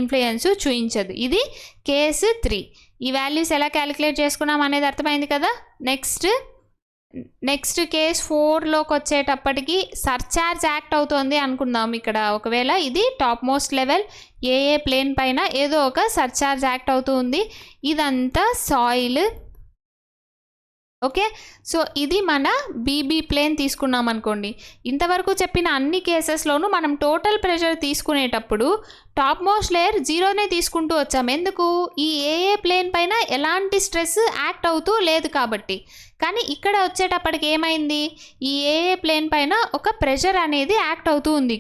ఇన్ఫ్లుయెన్స్ చూపించదు. ఇది కేసు 3. ఈ వాల్యూస్ ఎలా క్యాలిక్యులేట్ చేసుకున్నాం అనేది అర్థమైంది కదా. నెక్స్ట్ కేస్ 4లోకి వచ్చేటప్పటికి సర్చార్జ్ యాక్ట్ అవుతుంది అనుకుందాం. ఇక్కడ ఒకవేళ ఇది టాప్ మోస్ట్ లెవెల్ ఏ ప్లేన్ పైన ఏదో ఒక సర్చార్జ్ యాక్ట్ అవుతుంది. ఇదంతా సాయిల్. ఓకే, సో ఇది మన బీబీ ప్లేన్ తీసుకున్నాం అనుకోండి. ఇంతవరకు చెప్పిన అన్ని కేసెస్లోనూ మనం టోటల్ ప్రెషర్ తీసుకునేటప్పుడు టాప్ మోస్ట్ లేయర్ 0నే తీసుకుంటూ వచ్చాం. ఎందుకు, ఈ ఏ ప్లేన్ పైన ఎలాంటి స్ట్రెస్ యాక్ట్ అవుతూ లేదు కాబట్టి. కానీ ఇక్కడ వచ్చేటప్పటికి ఏమైంది, ఈ ఏ ప్లేన్ పైన ఒక ప్రెషర్ అనేది యాక్ట్ అవుతూ ఉంది.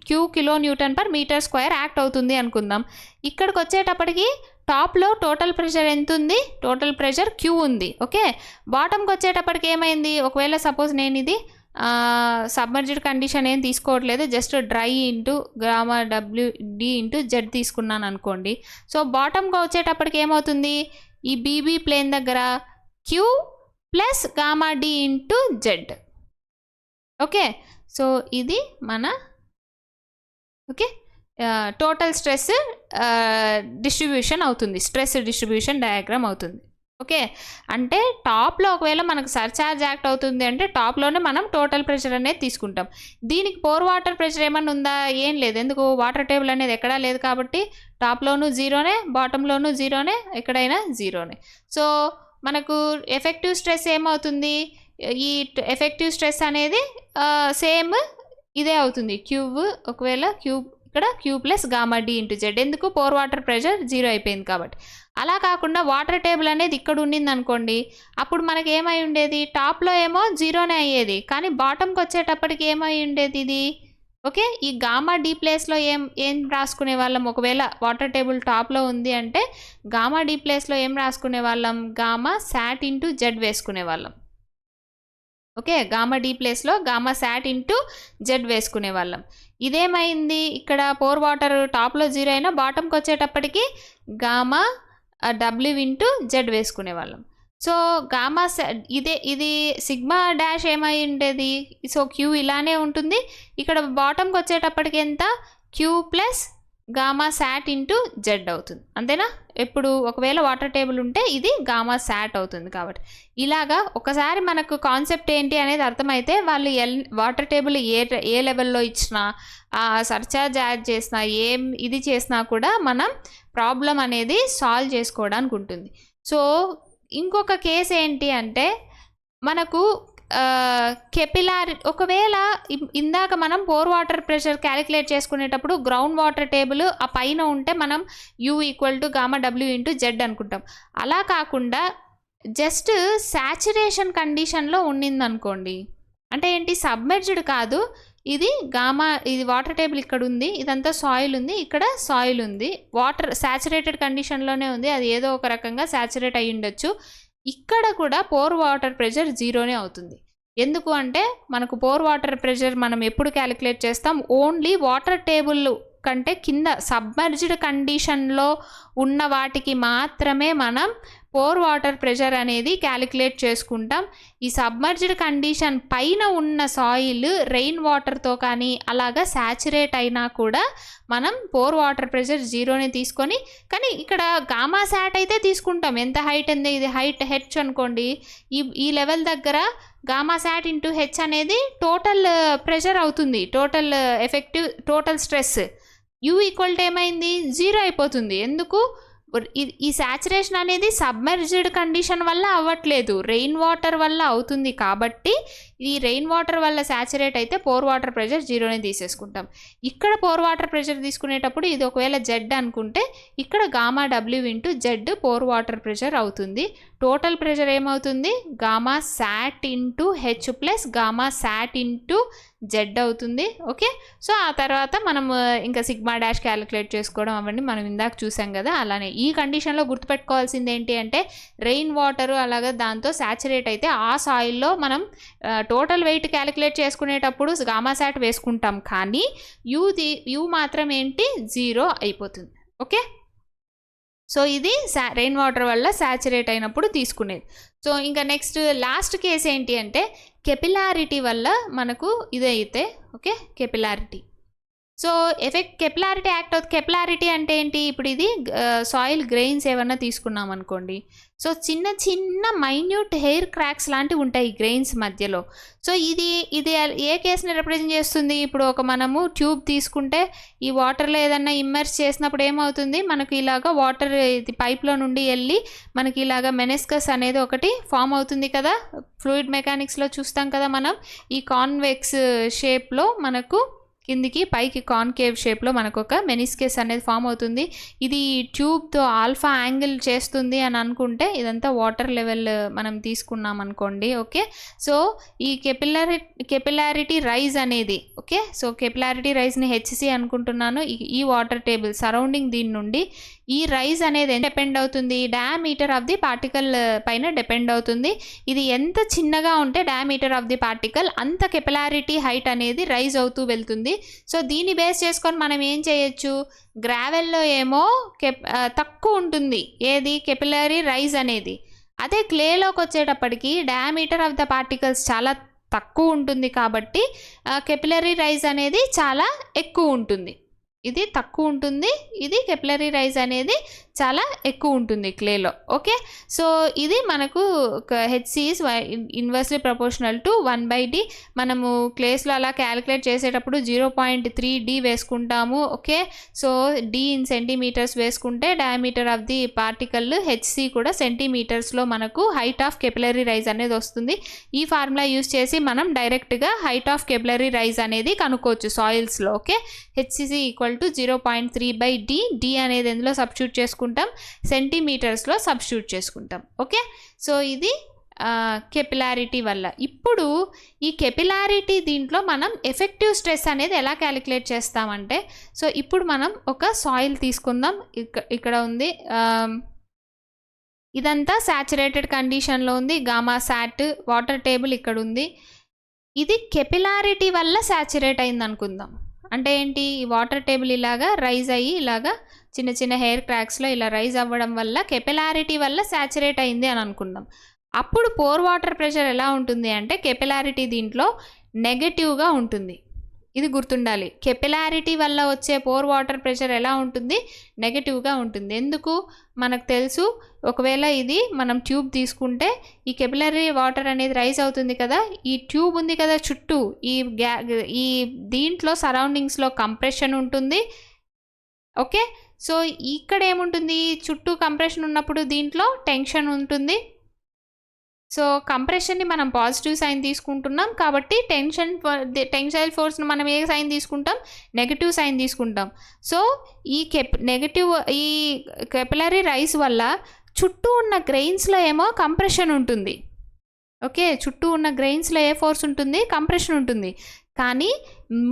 Q kilo newton per metre square act అవుతుంది అనుకుందాం. ఇక్కడికి వచ్చేటప్పటికి టాప్లో టోటల్ ప్రెషర్ ఎంత ఉంది, టోటల్ ప్రెషర్ క్యూ ఉంది. ఓకే, బాటమ్కి వచ్చేటప్పటికి ఏమైంది, ఒకవేళ సపోజ్ నేను ఇది సబ్మర్జ్డ్ కండిషన్ ఏం తీసుకోవట్లేదు, జస్ట్ డ్రై ఇంటూ గామా డబ్ల్యూడి ఇంటూ జెడ్ తీసుకున్నాను అనుకోండి. సో బాటమ్కి వచ్చేటప్పటికి ఏమవుతుంది, ఈ బీబీ ప్లేన్ దగ్గర q plus gamma D into Z. Okay, so ఇది మన టోటల్ స్ట్రెస్ డిస్ట్రిబ్యూషన్ అవుతుంది, స్ట్రెస్ డిస్ట్రిబ్యూషన్ డయాగ్రామ్ అవుతుంది. ఓకే, అంటే టాప్లో ఒకవేళ మనకు సర్చార్జ్ యాక్ట్ అవుతుంది అంటే టాప్లోనే మనం టోటల్ ప్రెషర్ అనేది తీసుకుంటాం. దీనికి పోర్ వాటర్ ప్రెషర్ ఏమన్నా ఉందా, ఏం లేదు. ఎందుకు, వాటర్ టేబుల్ అనేది ఎక్కడా లేదు కాబట్టి టాప్లోనూ 0నే, బాటంలోనూ 0నే, ఎక్కడైనా 0నే. సో మనకు ఎఫెక్టివ్ స్ట్రెస్ ఏమవుతుంది, ఈ ఎఫెక్టివ్ స్ట్రెస్ అనేది సేమ్ ఇదే అవుతుంది, క్యూబ్. ఒకవేళ క్యూబ్ ఇక్కడ q plus gamma D into z. ఎందుకు, పోర్ వాటర్ ప్రెషర్ 0 అయిపోయింది కాబట్టి. అలా కాకుండా వాటర్ టేబుల్ అనేది ఇక్కడ ఉండింది అనుకోండి, అప్పుడు మనకి ఏమై ఉండేది, టాప్లో ఏమో 0నే అయ్యేది, కానీ బాటమ్కి వచ్చేటప్పటికి ఏమై ఉండేది ఇది. ఓకే, ఈ గామా డి ప్లేస్లో ఏం రాసుకునే వాళ్ళం, ఒకవేళ వాటర్ టేబుల్ టాప్లో ఉంది అంటే గామా డి ప్లేస్లో ఏం రాసుకునే వాళ్ళం, గామా శాట్ ఇంటూ జెడ్ వేసుకునే వాళ్ళం. ఓకే, గామా డి ప్లేస్లో గామా శాట్ ఇంటూ జెడ్ వేసుకునే వాళ్ళం. ఇదేమైంది, ఇక్కడ పోర్ వాటర్ టాప్లో 0 అయినా బాటమ్కి వచ్చేటప్పటికి గామా డబ్ల్యూ ఇంటూ జెడ్ వేసుకునే వాళ్ళం. సో గామా ఇది సిగ్మా డాష్ ఏమై ఉండేది, సో క్యూ ఇలానే ఉంటుంది. ఇక్కడ బాటమ్కి వచ్చేటప్పటికి ఎంత, q plus gamma sat into z అవుతుంది. అంతేనా, ఎప్పుడు ఒకవేళ వాటర్ టేబుల్ ఉంటే ఇది గామా శాట్ అవుతుంది. కాబట్టి ఇలాగా ఒకసారి మనకు కాన్సెప్ట్ ఏంటి అనేది అర్థమైతే వాళ్ళు వాటర్ టేబుల్ ఏ లెవెల్లో ఇచ్చినా, సర్చార్జ్ యాడ్ చేసినా, ఇది చేసినా కూడా మనం ప్రాబ్లం అనేది సాల్వ్ చేసుకోవడానికి ఉంటుంది. సో ఇంకొక కేసు ఏంటి అంటే, మనకు కెపిలారి, ఒకవేళ ఇందాక మనం పోర్ వాటర్ ప్రెషర్ క్యాలిక్యులేట్ చేసుకునేటప్పుడు గ్రౌండ్ వాటర్ టేబుల్ ఆ పైన ఉంటే మనం you equal to gamma W into Z అనుకుంటాం. అలా కాకుండా జస్ట్ సాచురేషన్ కండిషన్లో ఉండింది అనుకోండి, అంటే ఏంటి, సబ్మెర్జ్డ్ కాదు, ఇది ఇది వాటర్ టేబుల్ ఇక్కడ ఉంది, ఇదంతా సాయిల్ ఉంది, ఇక్కడ సాయిల్ ఉంది, వాటర్ సాచురేటెడ్ కండిషన్లోనే ఉంది, అది ఏదో ఒక రకంగా సాచురేట్ అయ్యి ఉండొచ్చు. ఇక్కడ కూడా పోర్ వాటర్ ప్రెషర్ 0నే అవుతుంది. ఎందుకు అంటే మనకు పోర్ వాటర్ ప్రెషర్ మనం ఎప్పుడు క్యాలిక్యులేట్ చేస్తాం, ఓన్లీ వాటర్ టేబుల్ కంటే కింద సబ్మర్జ్డ్ కండిషన్లో ఉన్న వాటికి మాత్రమే మనం పోర్ వాటర్ ప్రెషర్ అనేది క్యాలిక్యులేట్ చేసుకుంటాం. ఈ సబ్మర్జ్డ్ కండిషన్ పైన ఉన్న సాయిల్ రెయిన్ వాటర్తో కానీ అలాగా సాచురేట్ అయినా కూడా మనం పోర్ వాటర్ ప్రెషర్ 0ని తీసుకొని, కానీ ఇక్కడ గామా శాట్ అయితే తీసుకుంటాం. ఎంత హైట్ ఉంది, ఇది హైట్ హెచ్ అనుకోండి, ఈ లెవెల్ దగ్గర గామా శాట్ ఇంటూ హెచ్ అనేది టోటల్ ప్రెషర్ అవుతుంది, total stress. You equal to ఏమైంది, 0 అయిపోతుంది. ఎందుకు, ఈ సాచురేషన్ అనేది సబ్మెర్జ్డ్ కండిషన్ వల్ల అవ్వట్లేదు, రెయిన్ వాటర్ వల్ల అవుతుంది. కాబట్టి ఈ రెయిన్ వాటర్ వల్ల సాచురేట్ అయితే పోర్ వాటర్ ప్రెషర్ జీరోనే తీసేసుకుంటాం. ఇక్కడ పోర్ వాటర్ ప్రెషర్ తీసుకునేటప్పుడు ఇది ఒకవేళ జెడ్ అనుకుంటే ఇక్కడ gamma W into Z pore water pressure అవుతుంది. టోటల్ ప్రెషర్ ఏమవుతుంది, gamma sat into h plus gamma sat into z అవుతుంది. ఓకే, సో ఆ తర్వాత మనం ఇంకా సిగ్మా డాష్ క్యాలిక్యులేట్ చేసుకోవడం అవన్నీ మనం ఇందాక చూసాం కదా. అలానే ఈ కండిషన్లో గుర్తుపెట్టుకోవాల్సింది ఏంటి అంటే రెయిన్ వాటర్ అలాగా దాంతో సాచురేట్ అయితే ఆ సాయిల్లో మనం టోటల్ వెయిట్ క్యాలిక్యులేట్ చేసుకునేటప్పుడు గామా సాట్ వేసుకుంటాం, కానీ యూ మాత్రం ఏంటి, జీరో అయిపోతుంది. ఓకే, సో ఇది రెయిన్ వాటర్ వల్ల సాచురేట్ అయినప్పుడు తీసుకునేది. సో ఇంకా నెక్స్ట్ లాస్ట్ కేసు ఏంటి అంటే కెపిలారిటీ వల్ల మనకు ఇదైతే, ఓకే, కెపిలారిటీ. సో కెపిలారిటీ యాక్ట్ అవుతుంది. కెపిలారిటీ అంటే ఏంటి, ఇప్పుడు ఇది సాయిల్ గ్రెయిన్స్ ఏమన్నా తీసుకున్నాం అనుకోండి, సో చిన్న చిన్న మైన్యూట్ హెయిర్ క్రాక్స్ లాంటివి ఉంటాయి గ్రెయిన్స్ మధ్యలో. సో ఇది ఏ కేసుని రిప్రజెంట్ చేస్తుంది, ఇప్పుడు మనము ట్యూబ్ తీసుకుంటే ఈ వాటర్లో ఏదన్నా ఇమ్మర్స్ చేసినప్పుడు ఏమవుతుంది, మనకు ఇలాగా వాటర్ ఇది పైప్లో నుండి వెళ్ళి మనకి ఇలాగా మెనిస్కస్ అనేది ఒకటి ఫామ్ అవుతుంది కదా. ఫ్లూయిడ్ మెకానిక్స్లో చూస్తాం కదా మనం, ఈ కాన్వెక్స్ షేప్లో మనకు కిందికి పైకి కాన్కేవ్ షేప్లో మనకు ఒక మెనిస్కస్ అనేది ఫామ్ అవుతుంది. ఇది ట్యూబ్తో ఆల్ఫా యాంగిల్ చేస్తుంది అని అనుకుంటే ఇదంతా వాటర్ లెవెల్ మనం తీసుకున్నాం అనుకోండి. ఓకే, సో ఈ కెపిలారిటీ రైజ్ అనేది, ఓకే, సో కెపిలారిటీ రైజ్ని హెచ్సి అనుకుంటున్నాను. ఈ వాటర్ టేబుల్ సరౌండింగ్ దీని నుండి ఈ రైజ్ అనేది డిపెండ్ అవుతుంది, డయామీటర్ ఆఫ్ ది పార్టికల్ పైన డిపెండ్ అవుతుంది. ఇది ఎంత చిన్నగా ఉంటే డయామీటర్ ఆఫ్ ది పార్టికల్ అంత కెపిలారిటీ హైట్ అనేది రైజ్ అవుతూ వెళ్తుంది. సో దీన్ని బేస్ చేసుకొని మనం ఏం చేయొచ్చు, గ్రావెల్లో ఏమో తక్కువ ఉంటుంది ఏది, కెపిలరీ రైజ్ అనేది. అదే క్లేలోకి వచ్చేటప్పటికి డయామీటర్ ఆఫ్ ద పార్టికల్స్ చాలా తక్కువ ఉంటుంది కాబట్టి కెపిలరీ రైజ్ అనేది చాలా ఎక్కువ ఉంటుంది. ఇది తక్కువ ఉంటుంది, ఇది కెపిలరీ రైజ్ అనేది చాలా ఎక్కువ ఉంటుంది క్లేలో. ఓకే, సో ఇది మనకు H C is inversely proportional to 1/d. మనము క్లేస్లో అలా క్యాలిక్యులేట్ చేసేటప్పుడు 0.3d వేసుకుంటాము. Okay, so d in centimetres వేసుకుంటే diameter of the particle H C కూడా సెంటీమీటర్స్లో మనకు హైట్ ఆఫ్ కెపిలరీ రైజ్ అనేది వస్తుంది. ఈ ఫార్ములా యూస్ చేసి మనం డైరెక్ట్గా హైట్ ఆఫ్ కెపిలరీ రైజ్ అనేది కనుక్కోవచ్చు సాయిల్స్లో. Okay, H C C equal to 0.3/d. d అనేది ఎందులో సబ్స్టిట్యూట్ చేసుకుంటాం, సెంటీమీటర్స్లో సబ్స్టిట్యూట్ చేసుకుంటాం. ఓకే, సో ఇది కెపిలారిటీ వల్ల. ఇప్పుడు ఈ కెపిలారిటీ దీంట్లో మనం ఎఫెక్టివ్ స్ట్రెస్ అనేది ఎలా క్యాలిక్యులేట్ చేస్తామంటే, సో ఇప్పుడు మనం ఒక సాయిల్ తీసుకుందాం. ఇక్కడ ఉంది, ఇదంతా సాచురేటెడ్ కండిషన్లో ఉంది, గామా సాట్ వాటర్ టేబుల్ ఇక్కడ ఉంది. ఇది కెపిలారిటీ వల్ల సాచురేట్ అయింది అనుకుందాం. అంటే ఏంటి, ఈ వాటర్ టేబుల్ ఇలాగా రైజ్ అయ్యి ఇలాగా చిన్న చిన్న హెయిర్ క్రాక్స్లో ఇలా రైజ్ అవ్వడం వల్ల కెపిలారిటీ వల్ల సాచురేట్ అయింది అని అనుకుందాం. అప్పుడు పోర్ వాటర్ ప్రెషర్ ఎలా ఉంటుంది అంటే కెపిలారిటీ దీంట్లో నెగటివ్గా ఉంటుంది. ఇది గుర్తుండాలి, కెపిలారిటీ వల్ల వచ్చే పోర్ వాటర్ ప్రెషర్ ఎలా ఉంటుంది, నెగటివ్గా ఉంటుంది. ఎందుకు మనకు తెలుసు, ఒకవేళ ఇది మనం ట్యూబ్ తీసుకుంటే ఈ కెపిలరీ వాటర్ అనేది రైజ్ అవుతుంది కదా, ఈ ట్యూబ్ ఉంది కదా చుట్టూ, ఈ దీంట్లో సరౌండింగ్స్లో కంప్రెషన్ ఉంటుంది. ఓకే, సో ఇక్కడ ఏముంటుంది, చుట్టూ కంప్రెషన్ ఉన్నప్పుడు దీంట్లో టెన్షన్ ఉంటుంది. సో కంప్రెషన్ని మనం పాజిటివ్ సైన్ తీసుకుంటున్నాం కాబట్టి టెన్సైల్ ఫోర్స్ని మనం ఏ సైన్ తీసుకుంటాం, నెగటివ్ సైన్ తీసుకుంటాం. సో ఈ ఈ కెపిలరీ రైజ్ వల్ల చుట్టూ ఉన్న గ్రెయిన్స్లో ఏమో కంప్రెషన్ ఉంటుంది. ఓకే, చుట్టూ ఉన్న గ్రెయిన్స్లో ఏ ఫోర్స్ ఉంటుంది, కంప్రెషన్ ఉంటుంది. కానీ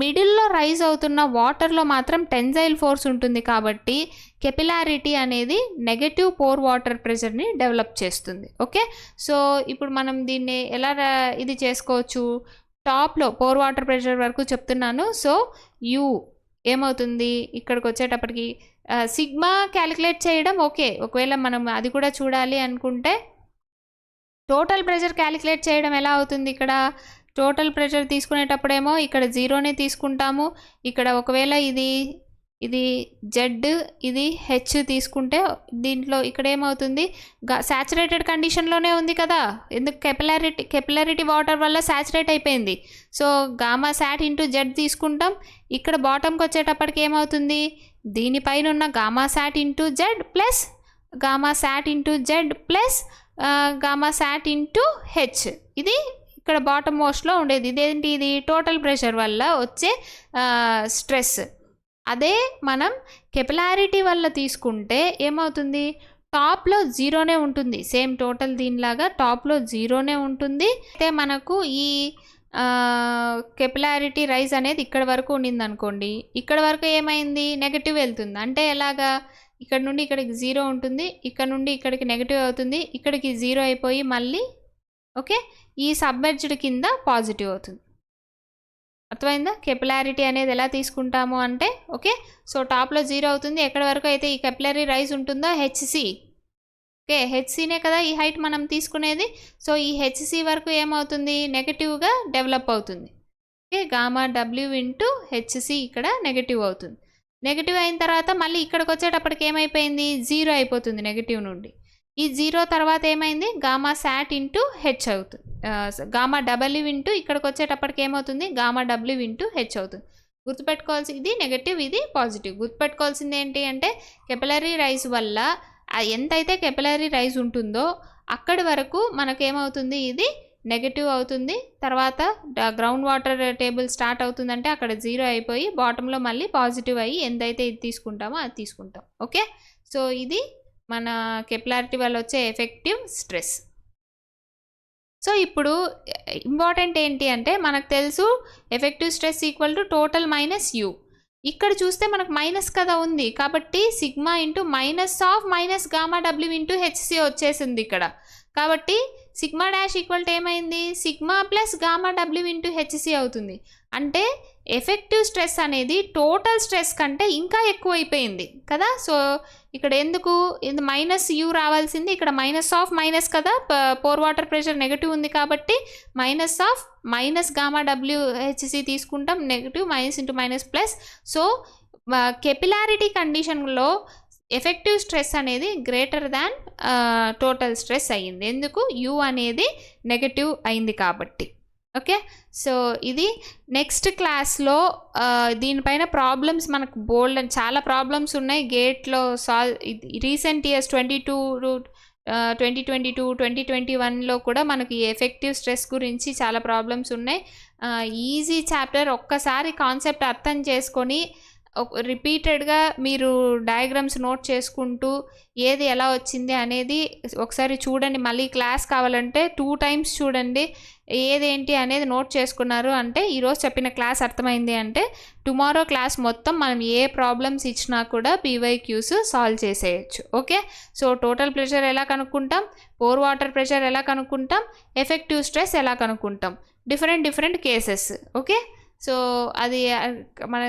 మిడిల్లో రైజ్ అవుతున్న వాటర్లో మాత్రం టెన్సైల్ ఫోర్స్ ఉంటుంది కాబట్టి కెపిలారిటీ అనేది నెగటివ్ పోర్ వాటర్ ప్రెషర్ని డెవలప్ చేస్తుంది. ఓకే, సో ఇప్పుడు మనం దీన్ని ఎలా ఇది చేసుకోవచ్చు, టాప్లో పోర్ వాటర్ ప్రెషర్ వరకు చెప్తున్నాను. సో యూ ఏమవుతుంది, ఇక్కడికి వచ్చేటప్పటికి సిగ్మా క్యాలిక్యులేట్ చేయడం ఓకే. ఒకవేళ మనం అది కూడా చూడాలి అనుకుంటే టోటల్ ప్రెషర్ క్యాలిక్యులేట్ చేయడం ఎలా అవుతుంది, ఇక్కడ టోటల్ ప్రెషర్ తీసుకునేటప్పుడేమో ఇక్కడ జీరోనే తీసుకుంటాము. ఇక్కడ ఒకవేళ ఇది జెడ్ ఇది హెచ్ తీసుకుంటే దీంట్లో ఇక్కడ ఏమవుతుంది, సాచురేటెడ్ కండిషన్లోనే ఉంది కదా, ఎందుకు కెపిలారిటీ వాటర్ వల్ల సాచురేట్ అయిపోయింది. So gamma sat into Z తీసుకుంటాం. ఇక్కడ బాటమ్కి వచ్చేటప్పటికి ఏమవుతుంది, దీనిపైన ఉన్న gamma sat into Z plus gamma sat into Z plus gamma sat into H, ఇది ఇక్కడ బాటమ్ మోస్ట్లో ఉండేది. ఇదేంటి, ఇది టోటల్ ప్రెషర్ వల్ల వచ్చే స్ట్రెస్. అదే మనం కెపిలారిటీ వల్ల తీసుకుంటే ఏమవుతుంది, టాప్లో జీరోనే ఉంటుంది. సేమ్ టోటల్ దీనిలాగా టాప్లో జీరోనే ఉంటుంది. అయితే మనకు ఈ కెపిలారిటీ రైజ్ అనేది ఇక్కడ వరకు ఉండింది అనుకోండి, ఇక్కడ వరకు ఏమైంది, నెగటివ్ వెళ్తుంది. అంటే ఎలాగా, ఇక్కడ నుండి ఇక్కడికి జీరో ఉంటుంది, ఇక్కడ నుండి ఇక్కడికి నెగటివ్ అవుతుంది, ఇక్కడికి జీరో అయిపోయి మళ్ళీ ఓకే ఈ సబ్మెర్జ్డ్ కింద పాజిటివ్ అవుతుంది. అర్థమైందా? కెపిలారిటీ అనేది ఎలా తీసుకుంటాము అంటే ఓకే, సో టాప్లో జీరో అవుతుంది. ఎక్కడి వరకు అయితే ఈ కెపిలరీ రైజ్ ఉంటుందో హెచ్సి, ఓకే హెచ్సినే కదా ఈ హైట్ మనం తీసుకునేది. సో ఈ హెచ్సి వరకు ఏమవుతుంది, నెగటివ్గా డెవలప్ అవుతుంది. Okay, gamma W into HC ఇక్కడ నెగటివ్ అవుతుంది. నెగటివ్ అయిన తర్వాత మళ్ళీ ఇక్కడికి వచ్చేటప్పటికి ఏమైపోయింది, జీరో అయిపోతుంది నెగటివ్ నుండి. ఈ జీరో తర్వాత ఏమైంది, గామా శాట్ ఇంటూ హెచ్ అవుతుంది. గామా డబ్ల్యూ ఇంటూ ఇక్కడికి వచ్చేటప్పటికి ఏమవుతుంది, గామా డబ్ల్యూ ఇంటూ హెచ్ అవుతుంది. గుర్తుపెట్టుకోవాల్సి, ఇది నెగటివ్ ఇది పాజిటివ్. గుర్తుపెట్టుకోవాల్సింది ఏంటి అంటే కెపిలరీ రైజ్ వల్ల ఎంతైతే కెపిలరీ రైజ్ ఉంటుందో అక్కడి వరకు మనకేమవుతుంది, ఇది నెగటివ్ అవుతుంది. తర్వాత గ్రౌండ్ వాటర్ టేబుల్ స్టార్ట్ అవుతుందంటే అక్కడ జీరో అయిపోయి బాటంలో మళ్ళీ పాజిటివ్ అయ్యి ఎంతైతే ఇది తీసుకుంటామో అది తీసుకుంటాం. ఓకే, సో ఇది మన కెపిలారిటీ వల్ల వచ్చే ఎఫెక్టివ్ స్ట్రెస్. సో ఇప్పుడు ఇంపార్టెంట్ ఏంటి అంటే మనకు తెలుసు effective stress equal to total minus you. ఇక్కడ చూస్తే మనకు మైనస్ కదా ఉంది, కాబట్టి sigma into minus of minus gamma W into HC వచ్చేసింది ఇక్కడ. కాబట్టి సిగ్మా డాష్ ఈక్వల్ టు ఏమైంది, sigma plus gamma W into HC అవుతుంది. అంటే ఎఫెక్టివ్ స్ట్రెస్ అనేది టోటల్ స్ట్రెస్ కంటే ఇంకా ఎక్కువ అయిపోయింది కదా. సో ఇక్కడ ఎందుకు ఇది మైనస్ యూ రావాల్సింది, ఇక్కడ మైనస్ ఆఫ్ మైనస్ కదా, పోర్ వాటర్ ప్రెషర్ నెగటివ్ ఉంది కాబట్టి minus of minus gamma W H C తీసుకుంటాం, negative minus into minus plus. So capillarity కండిషన్లో ఎఫెక్టివ్ స్ట్రెస్ అనేది గ్రేటర్ దాన్ టోటల్ స్ట్రెస్ అయ్యింది. ఎందుకు, యూ అనేది నెగటివ్ అయింది కాబట్టి. ఓకే, సో ఇది నెక్స్ట్ క్లాస్లో దీనిపైన ప్రాబ్లమ్స్ మనకు బోల్డ్ అని చాలా ప్రాబ్లమ్స్ ఉన్నాయి గేట్లో. రీసెంట్ ఇయర్స్ 2022 2021లో కూడా మనకి ఎఫెక్టివ్ స్ట్రెస్ గురించి చాలా ప్రాబ్లమ్స్ ఉన్నాయి. ఈజీ చాప్టర్, ఒక్కసారి కాన్సెప్ట్ అర్థం చేసుకొని రిపీటెడ్గా మీరు డయాగ్రామ్స్ నోట్ చేసుకుంటూ ఏది ఎలా వచ్చింది అనేది ఒకసారి చూడండి. మళ్ళీ క్లాస్ కావాలంటే 2 times చూడండి, ఏదేంటి అనేది నోట్ చేసుకున్నారు అంటే ఈరోజు చెప్పిన క్లాస్ అర్థమైంది అంటే టుమారో క్లాస్ మొత్తం మనం ఏ ప్రాబ్లమ్స్ ఇచ్చినా కూడా పీవైక్యూస్ సాల్వ్ చేసేయచ్చు. ఓకే, సో టోటల్ ప్రెషర్ ఎలా కనుక్కుంటాం, పోర్ వాటర్ ప్రెషర్ ఎలా కనుక్కుంటాం, ఎఫెక్టివ్ స్ట్రెస్ ఎలా కనుక్కుంటాం, డిఫరెంట్ కేసెస్. ఓకే, సో అది మన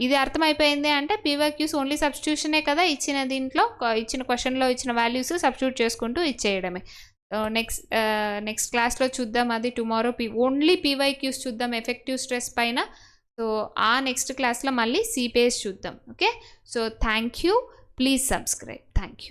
ఇది అర్థమైపోయింది అంటే పీవైక్యూస్ ఓన్లీ సబ్స్టిట్యూషనే కదా, ఇచ్చిన దీంట్లో ఇచ్చిన క్వశ్చన్లో ఇచ్చిన వాల్యూస్ సబ్స్టిట్యూట్ చేసుకుంటూ ఇచ్చేయడమే. నెక్స్ట్ క్లాస్లో చూద్దాం, అది టుమారో ఓన్లీ పీవైక్యూస్ చూద్దాం ఎఫెక్టివ్ స్ట్రెస్ పైన. సో ఆ నెక్స్ట్ క్లాస్లో మళ్ళీ సిపిఎస్ చూద్దాం. Okay, so thank you, please subscribe. Thank you.